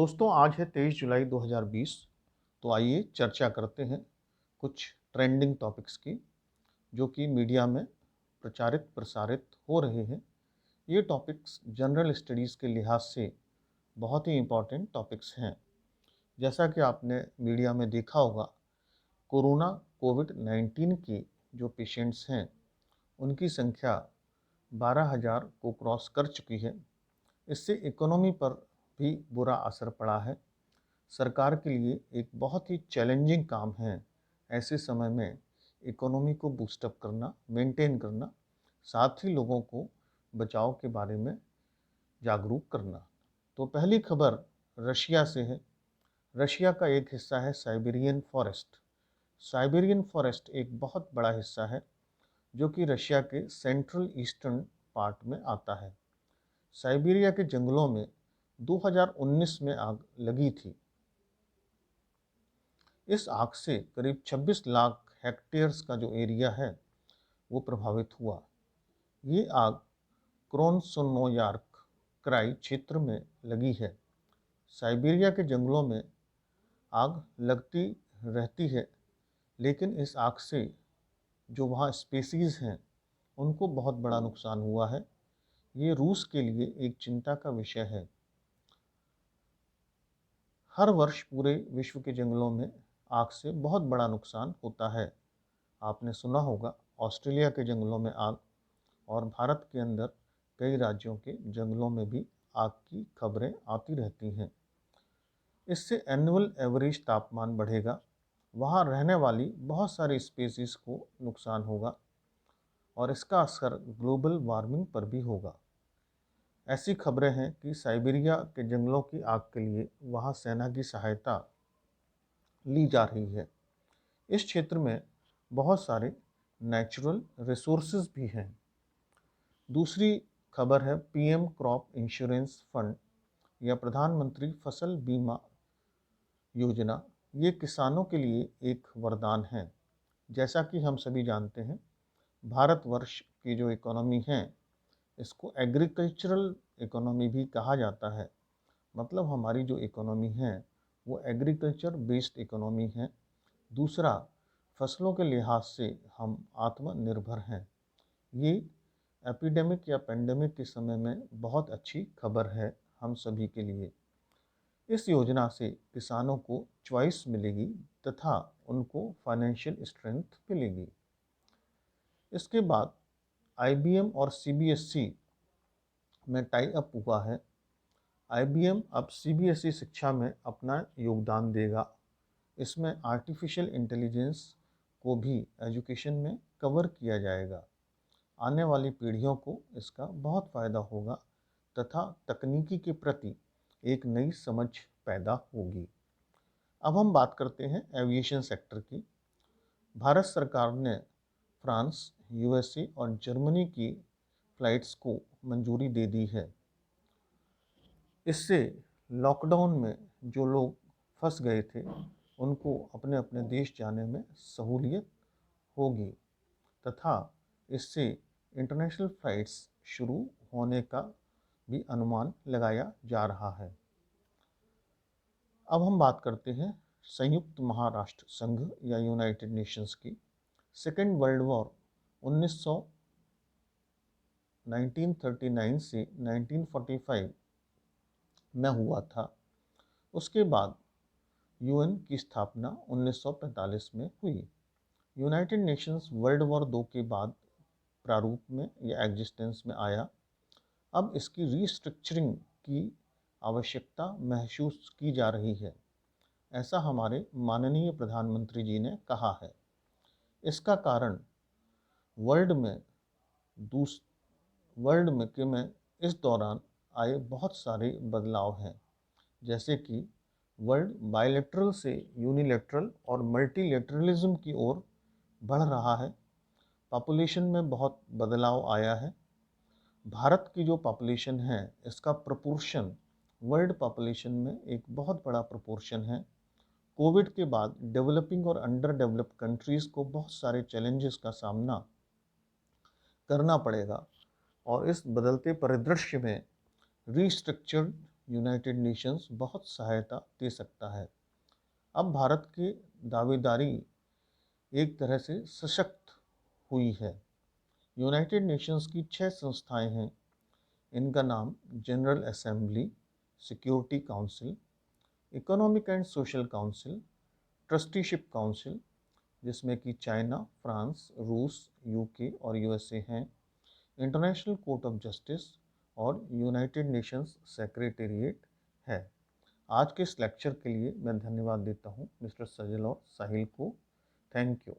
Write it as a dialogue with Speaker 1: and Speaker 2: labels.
Speaker 1: दोस्तों आज है 23 जुलाई 2020। तो आइए चर्चा करते हैं कुछ ट्रेंडिंग टॉपिक्स की जो कि मीडिया में प्रचारित प्रसारित हो रहे हैं। ये टॉपिक्स जनरल स्टडीज़ के लिहाज से बहुत ही इम्पॉर्टेंट टॉपिक्स हैं। जैसा कि आपने मीडिया में देखा होगा, कोरोना कोविड-19 के जो पेशेंट्स हैं उनकी संख्या 12,000 को क्रॉस कर चुकी है। इससे इकोनॉमी पर भी बुरा असर पड़ा है। सरकार के लिए एक बहुत ही चैलेंजिंग काम है ऐसे समय में इकोनॉमी को बूस्टअप करना, मेंटेन करना, साथ ही लोगों को बचाव के बारे में जागरूक करना। तो पहली खबर रशिया से है। रशिया का एक हिस्सा है साइबेरियन फॉरेस्ट। साइबेरियन फॉरेस्ट एक बहुत बड़ा हिस्सा है जो कि रशिया के सेंट्रल ईस्टर्न पार्ट में आता है। साइबेरिया के जंगलों में 2019 में आग लगी थी। इस आग से करीब 26 लाख हेक्टेयर्स का जो एरिया है वो प्रभावित हुआ। ये आग क्रोनसोनोयार्क क्राई क्षेत्र में लगी है। साइबेरिया के जंगलों में आग लगती रहती है, लेकिन इस आग से जो वहाँ स्पीसीज़ हैं उनको बहुत बड़ा नुकसान हुआ है। ये रूस के लिए एक चिंता का विषय है। हर वर्ष पूरे विश्व के जंगलों में आग से बहुत बड़ा नुकसान होता है। आपने सुना होगा ऑस्ट्रेलिया के जंगलों में आग, और भारत के अंदर कई राज्यों के जंगलों में भी आग की खबरें आती रहती हैं। इससे एनुअल एवरेज तापमान बढ़ेगा, वहाँ रहने वाली बहुत सारी स्पीसीज़ को नुकसान होगा और इसका असर ग्लोबल वार्मिंग पर भी होगा। ऐसी खबरें हैं कि साइबेरिया के जंगलों की आग के लिए वहाँ सेना की सहायता ली जा रही है। इस क्षेत्र में बहुत सारे नेचुरल रिसोर्सेज भी हैं। दूसरी खबर है पीएम क्रॉप इंश्योरेंस फंड या प्रधानमंत्री फसल बीमा योजना। ये किसानों के लिए एक वरदान है। जैसा कि हम सभी जानते हैं, भारतवर्ष की जो इकोनॉमी है इसको एग्रीकल्चरल इकोनॉमी भी कहा जाता है। मतलब हमारी जो इकोनॉमी है वो एग्रीकल्चर बेस्ड इकोनॉमी है। दूसरा, फसलों के लिहाज से हम आत्मनिर्भर हैं। ये एपिडेमिक या पेंडेमिक के समय में बहुत अच्छी खबर है हम सभी के लिए। इस योजना से किसानों को चॉइस मिलेगी तथा उनको फाइनेंशियल स्ट्रेंथ मिलेगी। इसके बाद आईबीएम और सीबीएसई में टाई अप हुआ है। आईबीएम अब सीबीएसई शिक्षा में अपना योगदान देगा। इसमें आर्टिफिशियल इंटेलिजेंस को भी एजुकेशन में कवर किया जाएगा। आने वाली पीढ़ियों को इसका बहुत फ़ायदा होगा तथा तकनीकी के प्रति एक नई समझ पैदा होगी। अब हम बात करते हैं एविएशन सेक्टर की। भारत सरकार ने फ्रांस, यूएसए और जर्मनी की फ़्लाइट्स को मंजूरी दे दी है। इससे लॉकडाउन में जो लोग फंस गए थे उनको अपने अपने देश जाने में सहूलियत होगी तथा इससे इंटरनेशनल फ़्लाइट्स शुरू होने का भी अनुमान लगाया जा रहा है। अब हम बात करते हैं संयुक्त महाराष्ट्र संघ या यूनाइटेड नेशंस की। सेकेंड वर्ल्ड वॉर 1939 से 1945 में हुआ था। उसके बाद यूएन की स्थापना 1945 में हुई। यूनाइटेड नेशंस वर्ल्ड वॉर 2 के बाद प्रारूप में या एग्जिस्टेंस में आया। अब इसकी रीस्ट्रक्चरिंग की आवश्यकता महसूस की जा रही है, ऐसा हमारे माननीय प्रधानमंत्री जी ने कहा है। इसका कारण वर्ल्ड में इस दौरान आए बहुत सारे बदलाव हैं, जैसे कि वर्ल्ड बायलैटरल से यूनिलैटरल और मल्टीलैटरलिज्म की ओर बढ़ रहा है। पॉपुलेशन में बहुत बदलाव आया है। भारत की जो पॉपुलेशन है इसका प्रोपोर्शन वर्ल्ड पॉपुलेशन में एक बहुत बड़ा प्रोपोर्शन है। कोविड के बाद डेवलपिंग और अंडर डेवलप्ड कंट्रीज़ को बहुत सारे चैलेंजेस का सामना करना पड़ेगा और इस बदलते परिदृश्य में रीस्ट्रक्चर्ड यूनाइटेड नेशंस बहुत सहायता दे सकता है। अब भारत की दावेदारी एक तरह से सशक्त हुई है। यूनाइटेड नेशंस की 6 संस्थाएं हैं। इनका नाम general assembly, security council, economic and social council, trusteeship council, जिसमें कि चाइना, फ्रांस, रूस, यूके और यूएसए हैं, इंटरनेशनल कोर्ट ऑफ जस्टिस और यूनाइटेड नेशंस सेक्रेटेरिएट है। आज के इस लेक्चर के लिए मैं धन्यवाद देता हूँ मिस्टर सजल और साहिल को। Thank you.